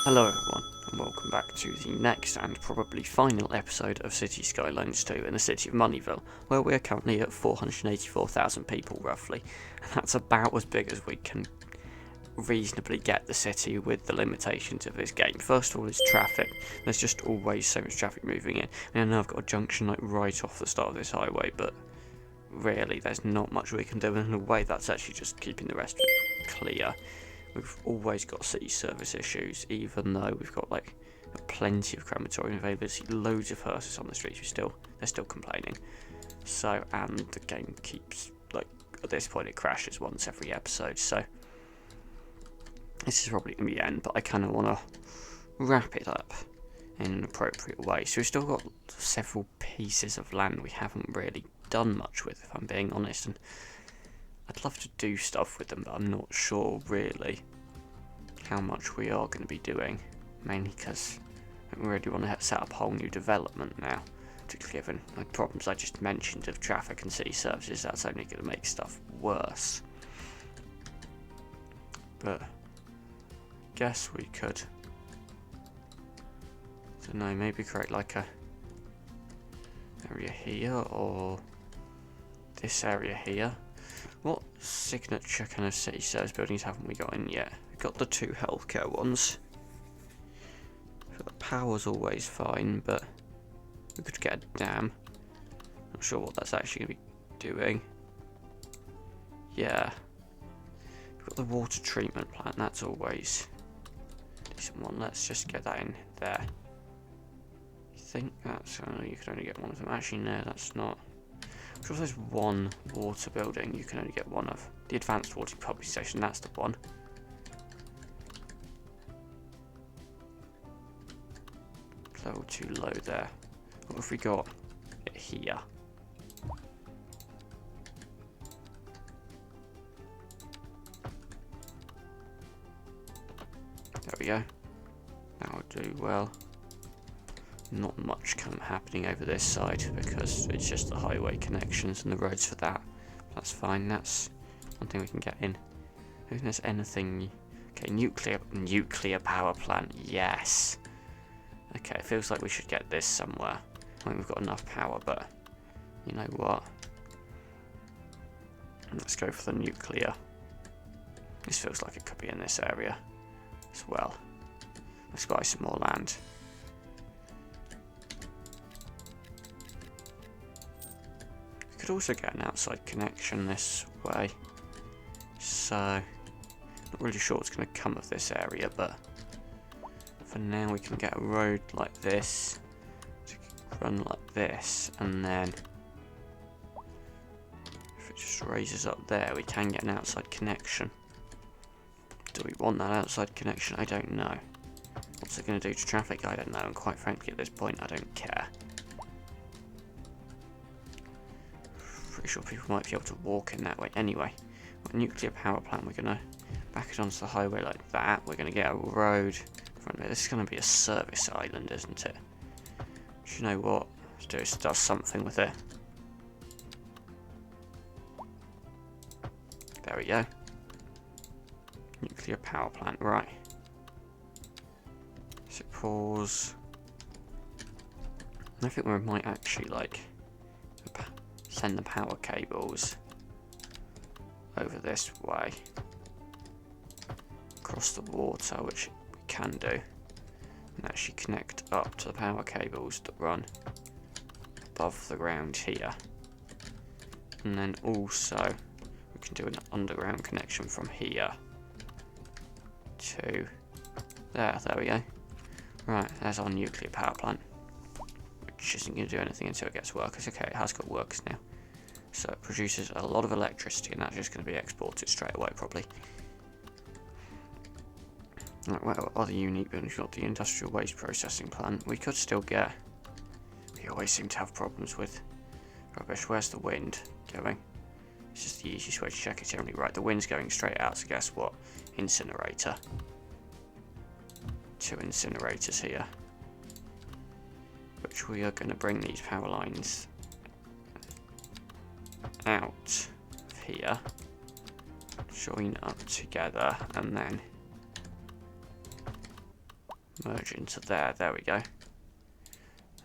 Hello everyone, and welcome back to the next and probably final episode of Cities Skylines II in the city of Moneyville, where we are currently at 484,000 people roughly, and that's about as big as we can reasonably get the city with the limitations of this game. First of all is traffic. There's just always so much traffic moving in, and I know I've got a junction like right off the start of this highway, but really there's not much we can do, and in a way that's actually just keeping the rest of it clear. We've always got city service issues, even though we've got like plenty of crematorium availability, loads of hearses on the streets. They're still complaining. So, and the game keeps, like, at this point it crashes once every episode. So this is probably gonna be the end, but I kind of want to wrap it up in an appropriate way. So we've still got several pieces of land we haven't really done much with, if I'm being honest, and I'd love to do stuff with them, but I'm not sure really how much we are going to be doing, mainly because I don't really want to set up a whole new development now, particularly given the problems I just mentioned of traffic and city services. That's only going to make stuff worse. But I guess we could, I don't know, maybe create like a area here or this area here. What signature kind of city service buildings haven't we got in yet? We've got the 2 healthcare ones. The power's always fine, but we could get a dam. Not sure what that's actually going to be doing. Yeah. We've got the water treatment plant, that's always a decent one. Let's just get that in there. I think that's, you can only get one of them. Actually, no, that's not. I'm sure there's one water building you can only get one of. The advanced water pumping station, that's the one. Level too low there. What have we got it here? There we go. That will do well. Not much kind of happening over this side because it's just the highway connections and the roads for that. That's fine. That's one thing we can get in. I think there's anything. Okay, nuclear power plant. Yes. Okay, it feels like we should get this somewhere. I think we've got enough power, but you know what? Let's go for the nuclear. This feels like it could be in this area as well. Let's buy some more land. Could also get an outside connection this way, so not really sure what's going to come of this area, but for now we can get a road like this to run like this, and then if it just raises up there we can get an outside connection. Do we want that outside connection? I don't know. What's it going to do to traffic? I don't know, and quite frankly at this point I don't care. Pretty sure people might be able to walk in that way anyway. With a nuclear power plant, we're going to back it onto the highway like that. We're going to get a road in front of it. This is going to be a service island, isn't it? Do you know what? Let's do something with it. There we go. Nuclear power plant, right. So pause. I think we might actually like send the power cables over this way across the water, which we can do, and actually connect up to the power cables that run above the ground here. And then also we can do an underground connection from here to there. There we go. Right, there's our nuclear power plant, which isn't going to do anything until it gets workers. Okay, it has got workers now. So it produces a lot of electricity, and that's just going to be exported straight away, probably. Right, what other unique buildings? We've got the industrial waste processing plant. We could still get. We always seem to have problems with rubbish. Where's the wind going? It's just the easiest way to check it generally. Right, the wind's going straight out, so guess what? Incinerator. 2 incinerators here, which we are going to bring these power lines out of here, join up together, and then merge into there. There we go.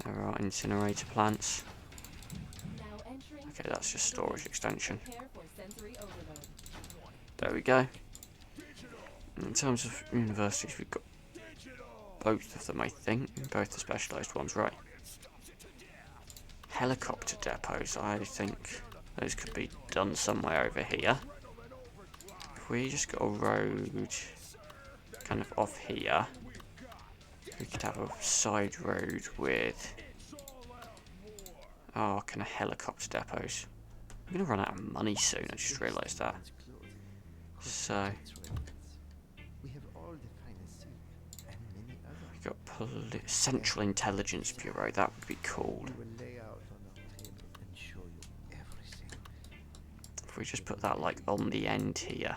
There are incinerator plants. Okay, that's just storage extension. There we go. In terms of universities, we've got both of them, I think. Both the specialised ones, right. Helicopter depots, I think those could be done somewhere over here. If we just got a road kind of off here, we could have a side road with kind of helicopter depots. I'm going to run out of money soon, I just realised that. So we've got Central Intelligence Bureau, that would be cool. If we just put that like on the end here.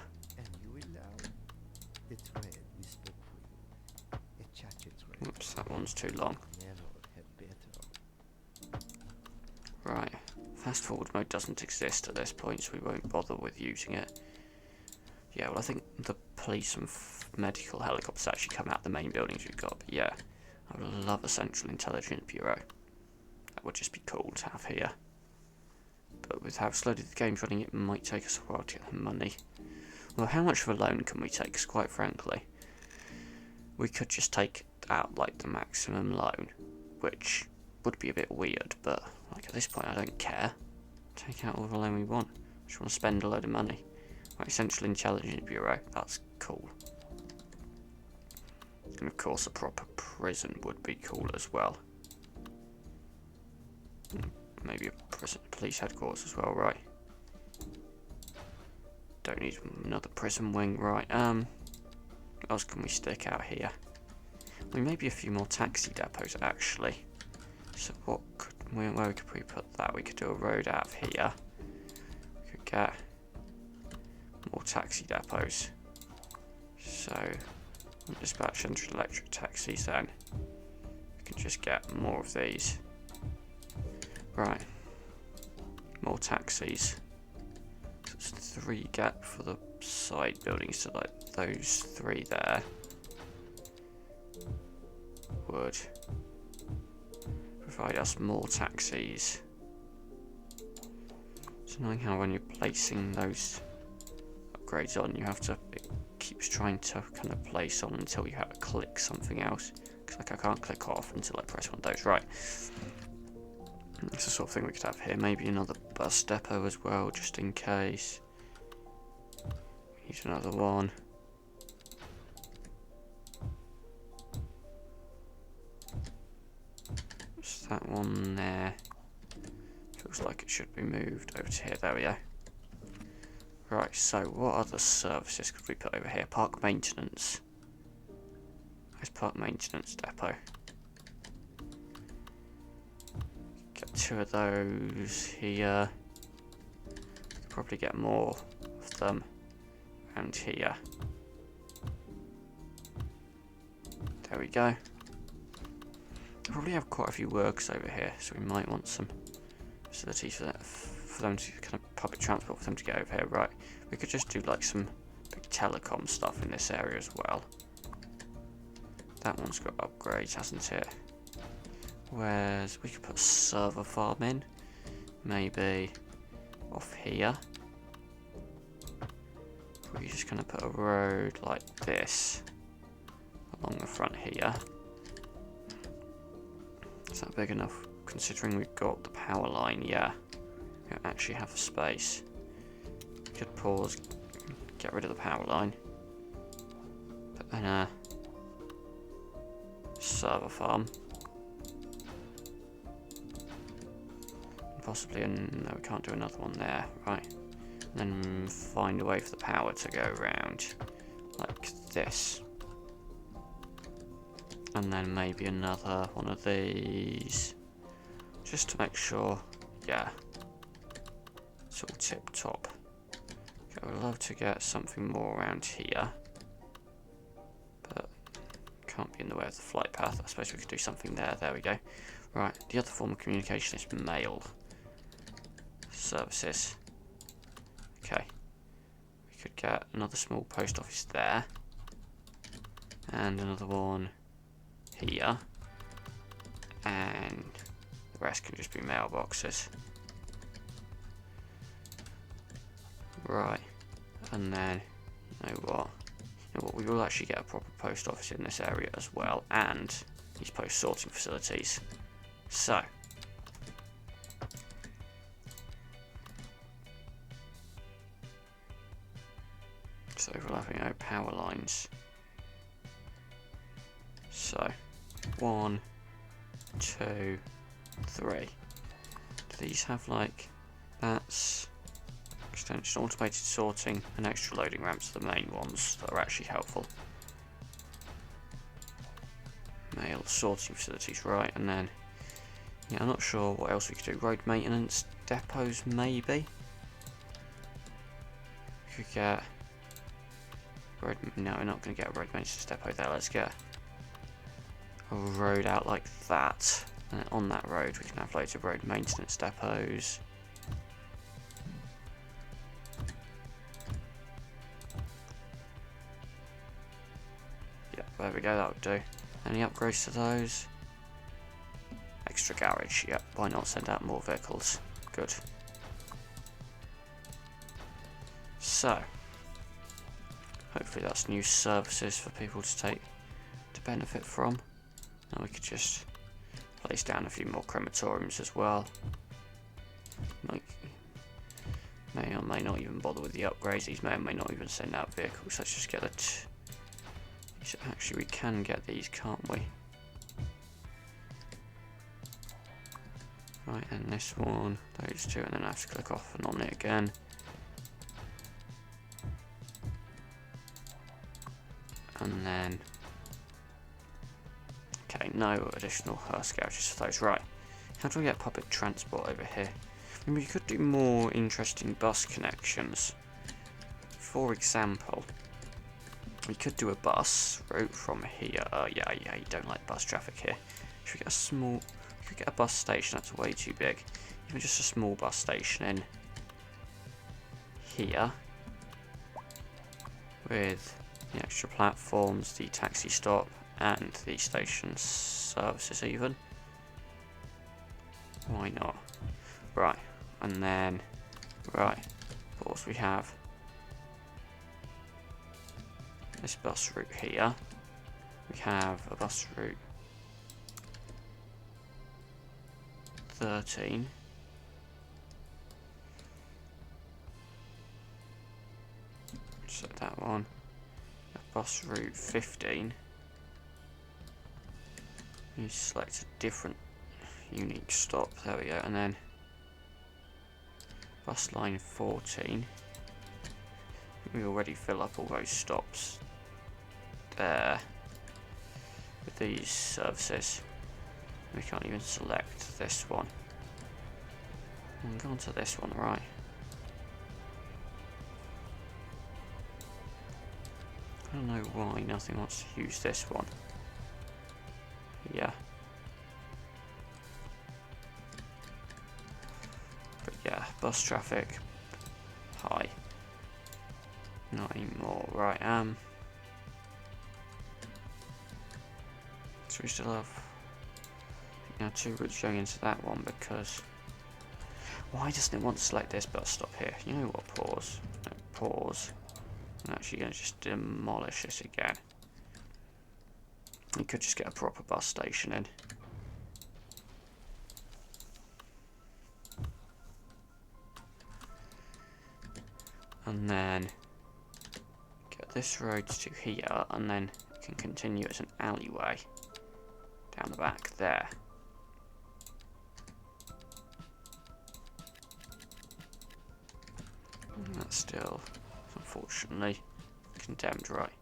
Oops, that one's too long. Right, fast forward mode doesn't exist at this point, so we won't bother with using it. Yeah, well I think the police and medical helicopters actually come out of the main buildings we've got, but yeah, I would love a Central Intelligence Bureau. That would just be cool to have here. But with how slowly the game's running, it might take us a while to get the money. Well, how much of a loan can we take? Because quite frankly, we could just take out like the maximum loan, which would be a bit weird, but like at this point I don't care. Take out all the loan we want. I just want to spend a load of money. Right, Central Intelligence Bureau, that's cool. And of course a proper prison would be cool as well. Maybe a prison police headquarters as well, right? Don't need another prison wing, right? What else can we stick out here? I mean, maybe a few more taxi depots actually. So what could where could we put that? We could do a road out of here. We could get more taxi depots. So we'll dispatch 100 electric taxis then. We can just get more of these. Right. More taxis. So it's 3 gap for the side buildings, so like those 3 there would provide us more taxis. It's annoying how when you're placing those upgrades on, you have to, it keeps trying to kind of place on until you have to click something else. Because like I can't click off until I press one of those. Right. It's the sort of thing we could have here. Maybe another bus depot as well, just in case. We need another one. Just that one there. Feels like it should be moved over to here. There we go. Right, so what other services could we put over here? Park maintenance. Where's park maintenance depot? Get 2 of those here. Could probably get more of them around here. There we go. Probably have quite a few works over here, so we might want some facilities for them to kind of public transport for them to get over here. Right, we could just do like some big telecom stuff in this area as well. That one's got upgrades, hasn't it? Whereas we could put a server farm in, maybe off here. We just kind of put a road like this along the front here. Is that big enough? Considering we've got the power line, yeah. We don't actually have the space. We could pause, get rid of the power line. Put in a server farm. Possibly, no, we can't do another one there, right. And then find a way for the power to go around, like this. And then maybe another one of these, just to make sure, yeah, it's all tip top. Okay, I'd love to get something more around here, but can't be in the way of the flight path. I suppose we could do something there. There we go. Right, the other form of communication is mail services. Okay, we could get another small post office there, and another one here, and the rest can just be mailboxes. Right, and then, you know what? We will actually get a proper post office in this area as well, and these post sorting facilities. So, overlapping our power lines. So, 1, 2, 3. Do these have like, that's extension, automated sorting, and extra loading ramps are the main ones that are actually helpful. Mail sorting facilities, right, and then, yeah, I'm not sure what else we could do. Road maintenance depots, maybe? We could get no, we're not going to get a road maintenance depot there. Let's get a road out like that, and then on that road we can have loads of road maintenance depots. Yeah, there we go, that would do. Any upgrades to those? Extra garage, yeah, why not send out more vehicles? Good. So, hopefully that's new services for people to benefit from. Now we could just place down a few more crematoriums as well. May or may not even bother with the upgrades. These may or may not even send out vehicles. Let's just get it. Actually, we can get these, can't we? Right, and this one, those two, and then I have to click off and on it again. And then, okay, no additional hearse garages for those. Right, how do we get public transport over here? I mean, we could do more interesting bus connections. For example, we could do a bus route from here. Yeah, you don't like bus traffic here. Should we get a small? We could get a bus station. That's way too big. Even just a small bus station in here with the extra platforms, the taxi stop, and the station services even. Why not? Right, and then, right, of course we have this bus route here. We have a bus route 13. So that one. Bus route 15. You select a different unique stop. There we go. And then bus line 14. We already fill up all those stops there with these services. We can't even select this one. And go on to this one, right? I don't know why nothing wants to use this one. Yeah. But yeah, bus traffic. High. Not anymore. Right, so we still have now 2 routes going into that one because why doesn't it want to select this bus stop here? You know what, pause. No, pause. I'm actually going to just demolish this again. You could just get a proper bus station in. And then get this road to here, and then it can continue as an alleyway down the back there. And that's still, unfortunately, condemned, right?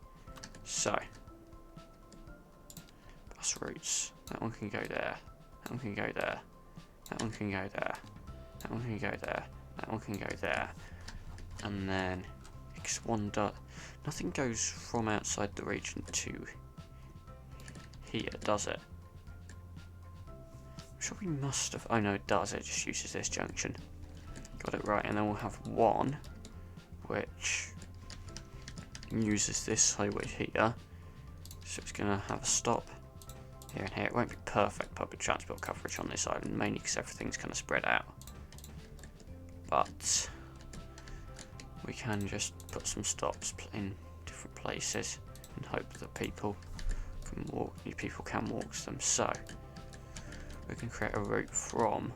So, bus routes. That one can go there. That one can go there. That one can go there. That one can go there. That one can go there. And then X1 dot. Nothing goes from outside the region to here, does it? I'm sure we must have. Oh no, it does. It just uses this junction. Got it right. And then we'll have one which uses this highway here. So it's going to have a stop here and here. It won't be perfect public transport coverage on this island, mainly because everything's kind of spread out. But we can just put some stops in different places and hope that people can walk. New people can walk to them. So we can create a route from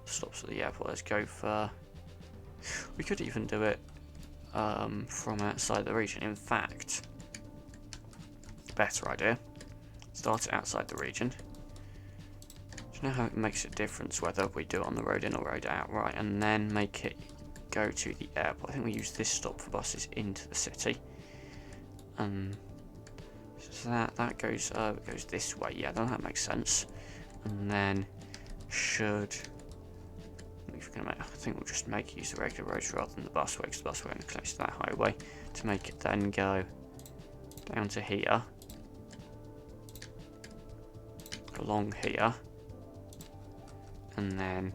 stops at the airport. Let's go for. We could even do it from outside the region. In fact, better idea. Start it outside the region. Do you know how it makes a difference whether we do it on the road in or road out? Right, and then make it go to the airport. I think we use this stop for buses into the city. So that goes this way. Yeah, that makes sense. And then should. I think we'll just make it use the regular roads rather than the busway, because the busway only connects to that highway, to make it then go down to here, along here, and then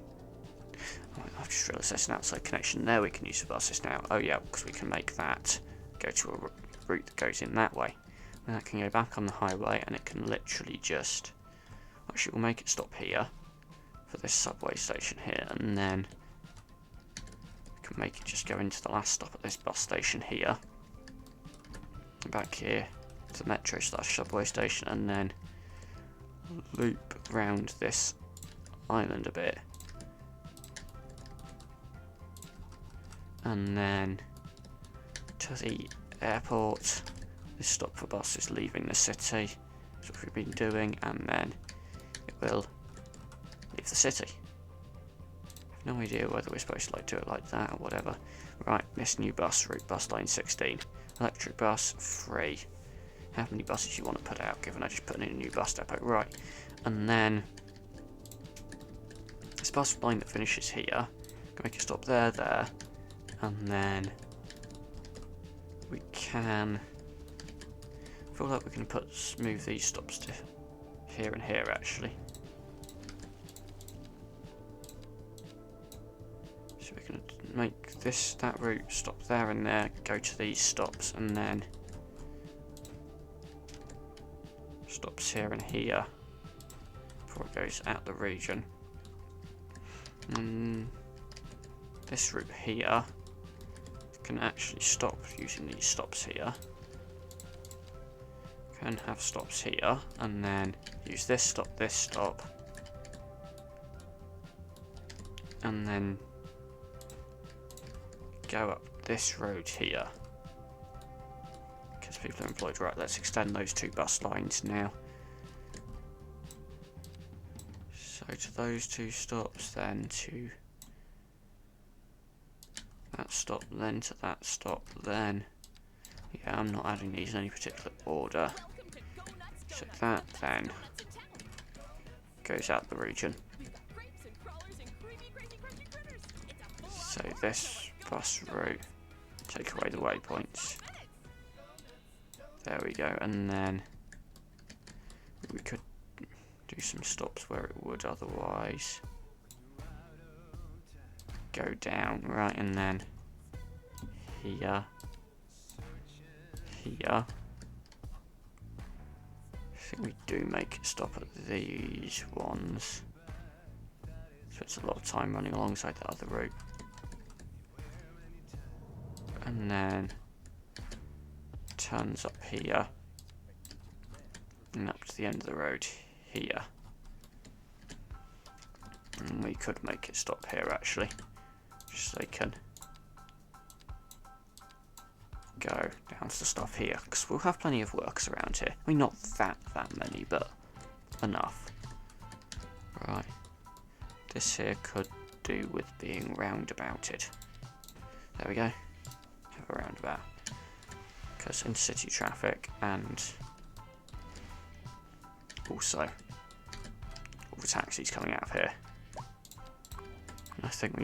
I've just realised there's an outside connection there we can use for buses now. Oh yeah, because we can make that go to a route that goes in that way, and that can go back on the highway, and it can literally just, actually we'll make it stop here for this subway station here, and then we can make it just go into the last stop at this bus station here, back here to the metro / subway station, and then loop round this island a bit, and then to the airport. This stop for buses leaving the city. That's what we've been doing, and then it will leave the city. I have no idea whether we're supposed to do it like that or whatever. Right, this new bus route, bus line 16. Electric bus, free. How many buses you want to put out, given I just put in a new bus depot. Right, and then this bus line that finishes here, can make it stop there, and then we can, I feel like we can move these stops to here and here actually. So we can make that route stop there and there, go to these stops, and then stops here and here before it goes out the region. And this route here can actually stop using these stops here. Can have stops here, and then use this stop, and then go up this road here. Because people are employed. Right, let's extend those two bus lines now. So to those two stops, then to that stop, then to that stop, then. Yeah, I'm not adding these in any particular order. So that then goes out the region. So this bus route, take away the waypoints. There we go, and then we could do some stops where it would otherwise go down, right, and then here. Here. I think we do make it stop at these ones. So it's a lot of time running alongside the other route. And then turns up here. And up to the end of the road here. And we could make it stop here actually. Just so they can go down to the stuff here, because we'll have plenty of workers around here. I mean, not that many, but enough. Right, this here could do with being roundabouted. There we go, have a roundabout, because in city traffic, and also all the taxis coming out of here. And I think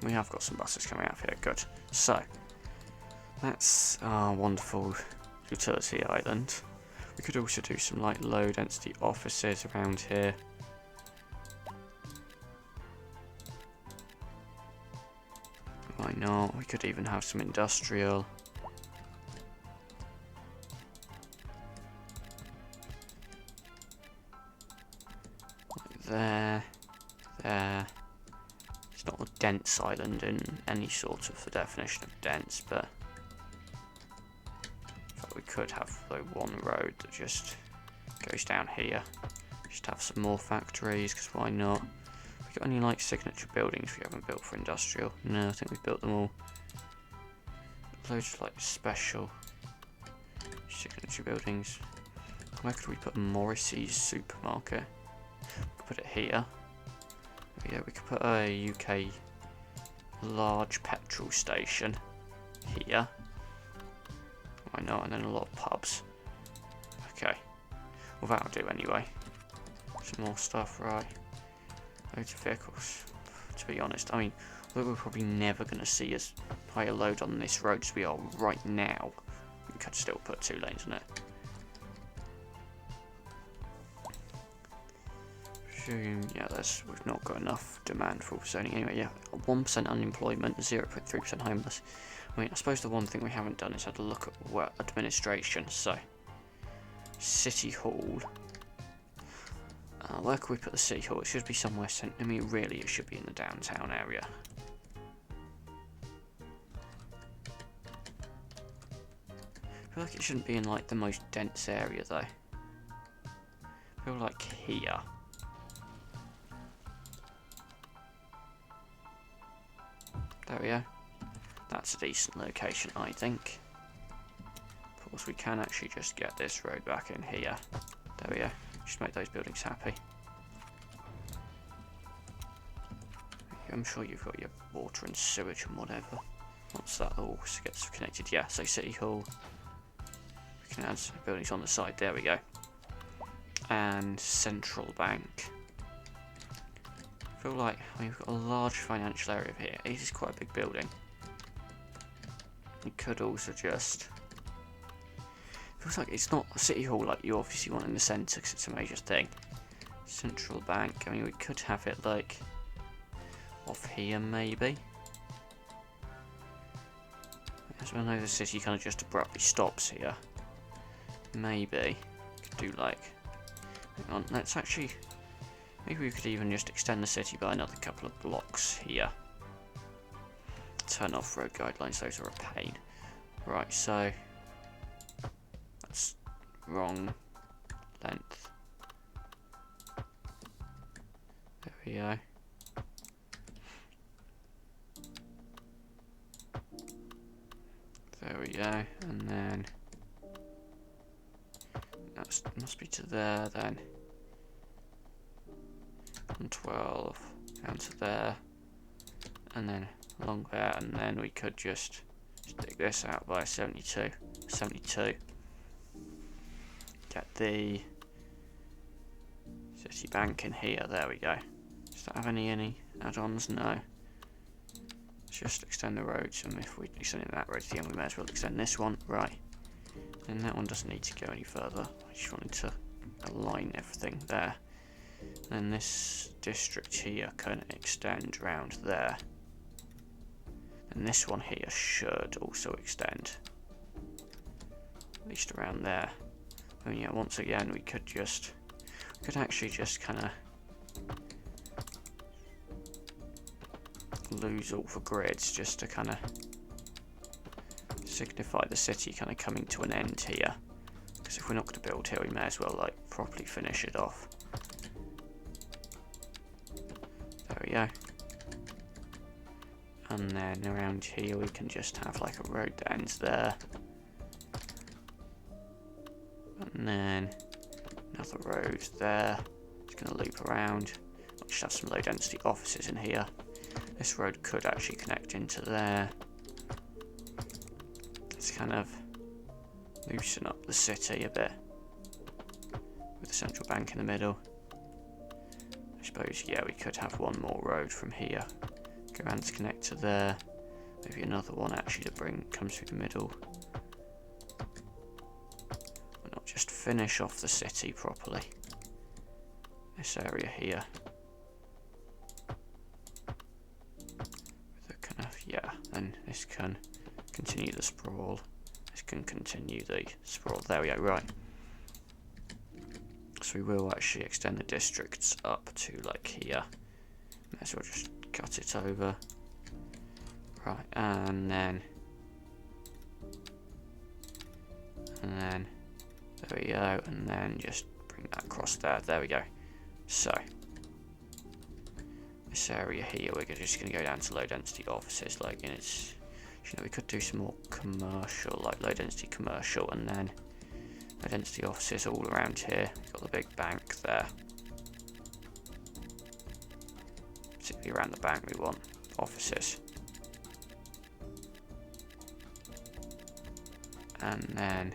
we have got some buses coming out of here. Good. So that's our wonderful utility island. We could also do some like low density offices around here. Why not? We could even have some industrial. there, there. It's not a dense island in any sort of the definition of dense, but in fact we could have though one road that just goes down here. Just have some more factories, because why not? We got any like signature buildings we haven't built for industrial? No, I think we've built them all. Loads of like special signature buildings. Where could we put Morrissey's supermarket? We could put it here. Yeah, we could put a UK large petrol station here. Why not? And then a lot of pubs. Okay. Well, that'll do anyway. Some more stuff, right. Loads of vehicles. To be honest, I mean, although we're probably never going to see as high a load on this road as we are right now, we could still put 2 lanes in it. Yeah, we've not got enough demand for zoning anyway. Yeah, 1% unemployment, 0.3% homeless. I mean, I suppose the one thing we haven't done is had a look at administration. So, City Hall. Where can we put the City Hall? It should be somewhere I mean, really, it should be in the downtown area. I feel like it shouldn't be in like the most dense area though. I feel like here. There we go. That's a decent location, I think. Of course, we can actually just get this road back in here. There we go. Just make those buildings happy. I'm sure you've got your water and sewage and whatever. Once that all gets connected, yeah. So City Hall. We can add some buildings on the side. There we go. And Central Bank. I feel like we've got a large financial area here. It is quite a big building. We could also just... Feels like it's not a City Hall like you obviously want in the centre because it's a major thing. Central Bank. I mean, we could have it like off here maybe. As I know the city kind of just abruptly stops here. Maybe could do like. Hang on, let's actually. Maybe we could even just extend the city by another couple of blocks here. Turn off road guidelines, those are a pain. Right, so that's wrong length. There we go. There we go, and then that must be to there then. 12 down to there, and then along there, and then we could just stick this out by 72. Get the City Bank in here. There we go. Does that have any add-ons? No. Let's just extend the roads, and if we extend that road to the end, we may as well extend this one. Right. And that one doesn't need to go any further. I just wanted to align everything there. And this district here can extend round there. And this one here should also extend. At least around there. I mean, yeah, once again, we could actually just kind of lose all the grids just to kind of signify the city kind of coming to an end here. Because if we're not going to build here, we may as well like properly finish it off. There we go. And then around here we can just have like a road that ends there. And then another road there. It's going to loop around. We'll just have some low density offices in here. This road could actually connect into there. Let's kind of loosen up the city a bit. With the central bank in the middle. I suppose, yeah, we could have one more road from here. Go around to connect to there. Maybe another one actually to comes through the middle. Why not just finish off the city properly? This area here. With a kind of, yeah, then this can continue the sprawl. This can continue the sprawl. There we go, right. because we will actually extend the districts up to like here. May as well just cut it over. Right, and then there we go, and then just bring that across there. There we go. So this area here, we're just going to go down to low density offices. Like, and it's, you know, we could do some more commercial, like low density commercial, and then low density offices all around here. We've got the big bank there. Particularly around the bank, we want offices. And then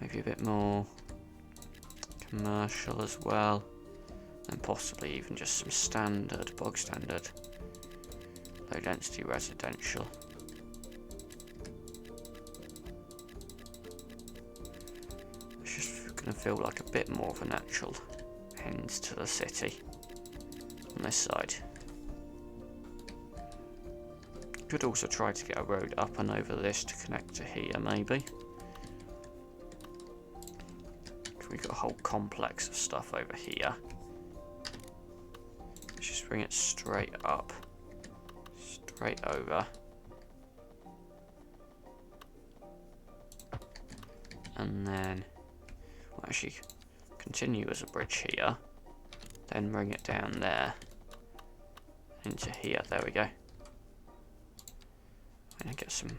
maybe a bit more commercial as well, and possibly even just some standard, bog standard, low density residential. It's just going to feel like a bit more of a natural end to the city on this side. Could also try to get a road up and over this to connect to here, maybe. We've got a whole complex of stuff over here. Let's just bring it straight up, straight over, and then we'll actually continue as a bridge here, then bring it down there into here. There we go. And get some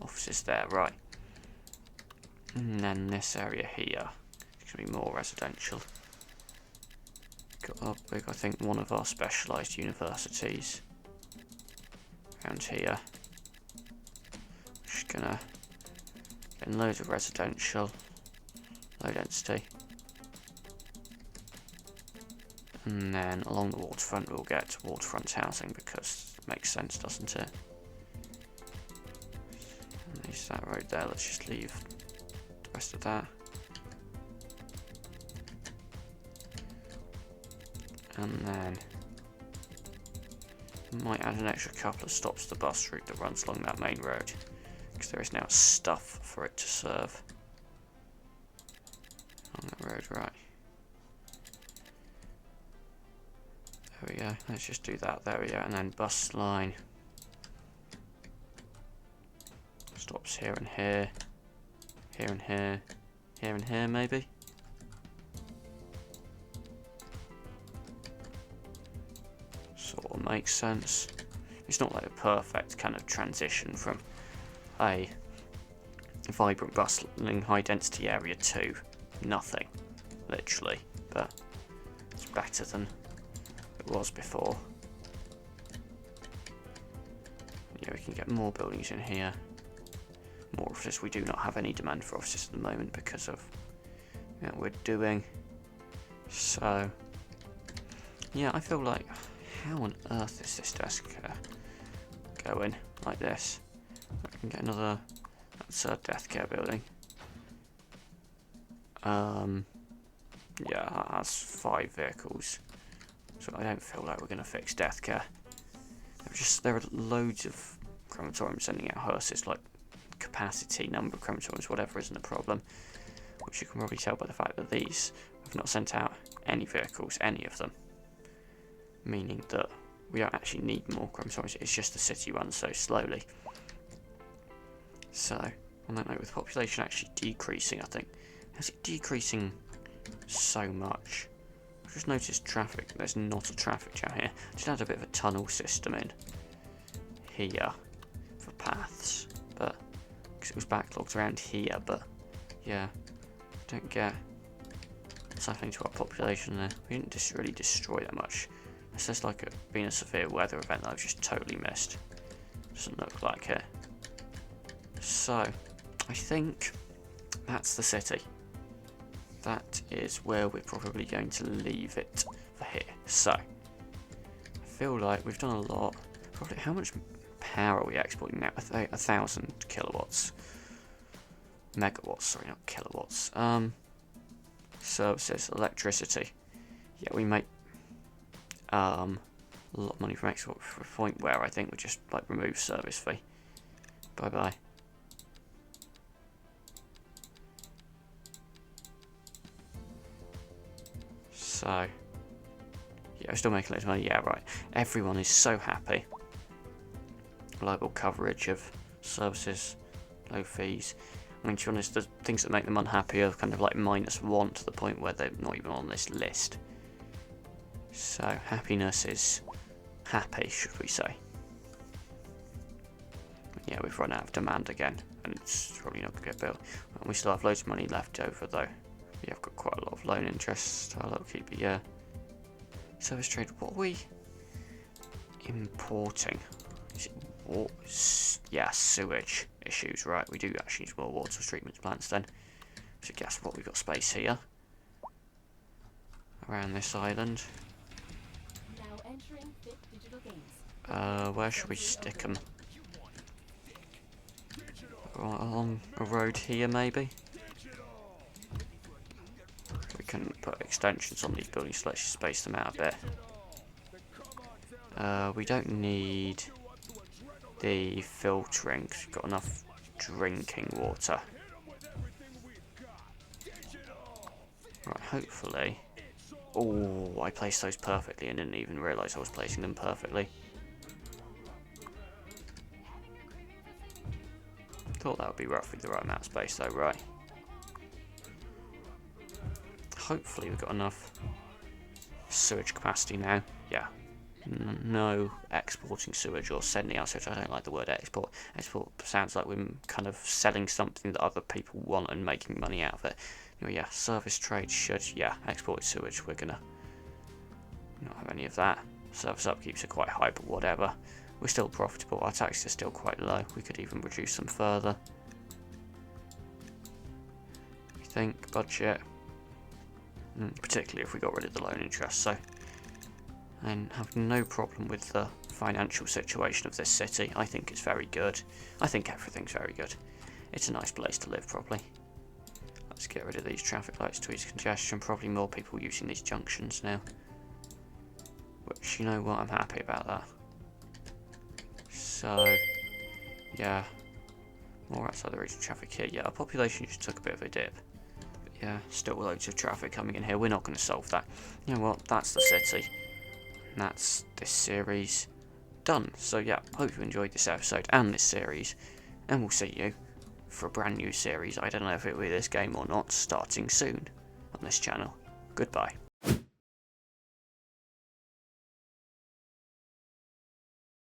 offices there, right? And then this area here. Going to be more residential. Got up big, I think, one of our specialised universities around here. Just gonna get loads of residential, low density, and then along the waterfront we'll get waterfront housing because it makes sense, doesn't it? And there's that road there. Let's just leave the rest of that. And then might add an extra couple of stops to the bus route that runs along that main road, because there is now stuff for it to serve on that road, right? There we go, let's just do that, there we go, and then bus line stops here and here, here and here, here and here maybe? Sort of makes sense. It's not like a perfect kind of transition from a vibrant bustling high density area to nothing, literally, but it's better than it was before. Yeah, we can get more buildings in here, more offices. We do not have any demand for offices at the moment because of what we're doing. So yeah, I feel like, how on earth is this desk going like this? I can get another, that's a death care building. Yeah, that's 5 vehicles. So I don't feel like we're going to fix death care. There are loads of crematoriums sending out hearses, like capacity, number of crematoriums, whatever isn't a problem. Which you can probably tell by the fact that these have not sent out any vehicles, any of them. Meaning that we don't actually need more crematoriums, it's just the city runs so slowly. So, on that note, with population actually decreasing, I think, how's it decreasing so much? I've just noticed traffic, there's not a traffic jam here. Just add a bit of a tunnel system in here for paths, but because it was backlogged around here, but yeah, I don't get what's happening to our population there. We didn't just really destroy that much. It's just like it being a severe weather event that I've just totally missed. Doesn't look like it. So, I think that's the city. That is where we're probably going to leave it for here. So, I feel like we've done a lot. Probably, how much power are we exporting now? 1,000 kilowatts. Megawatts, sorry, not kilowatts. Services, electricity. Yeah, we make a lot of money from export for a point where I think we just like remove service fee. Bye bye. So, yeah, we're still making loads of money. Yeah, right. Everyone is so happy. Reliable coverage of services, low fees. I mean, to be honest, the things that make them unhappy are kind of like -1 to the point where they're not even on this list. So, happiness is happy, should we say. Yeah, we've run out of demand again, and it's probably not going to get built. We still have loads of money left over, though. Yeah, I've got quite a lot of loan interest, so I'll keep it, yeah. Service trade, what are we importing? Is it yeah, sewage issues, right. We do actually need more water treatment plants then. So guess what, we've got space here. Around this island. Where should we stick them? Along a road here, maybe? We can put extensions on these buildings, so let's just space them out a bit. We don't need the filtering, because we've got enough drinking water. Right, hopefully. Oh, I placed those perfectly and didn't even realise I was placing them perfectly. Thought that would be roughly the right amount of space though, right? Hopefully we've got enough sewage capacity now. Yeah. No exporting sewage or sending out sewage. I don't like the word export. Export sounds like we're kind of selling something that other people want and making money out of it. Anyway, yeah, service trade should, yeah, export sewage. We're gonna not have any of that. Service upkeeps are quite high, but whatever. We're still profitable. Our taxes are still quite low. We could even reduce them further. I think budget, particularly if we got rid of the loan interest. So, and have no problem with the financial situation of this city. I think it's very good. I think everything's very good. It's a nice place to live, probably. Let's get rid of these traffic lights to ease congestion. Probably more people using these junctions now. Which, you know what, I'm happy about that. So, yeah. More outside the region traffic here. Yeah, our population just took a bit of a dip. But yeah, still loads of traffic coming in here. We're not going to solve that. You know what, that's the city. And that's this series done. So yeah, hope you enjoyed this episode and this series. And we'll see you for a brand new series. I don't know if it will be this game or not, starting soon on this channel. Goodbye.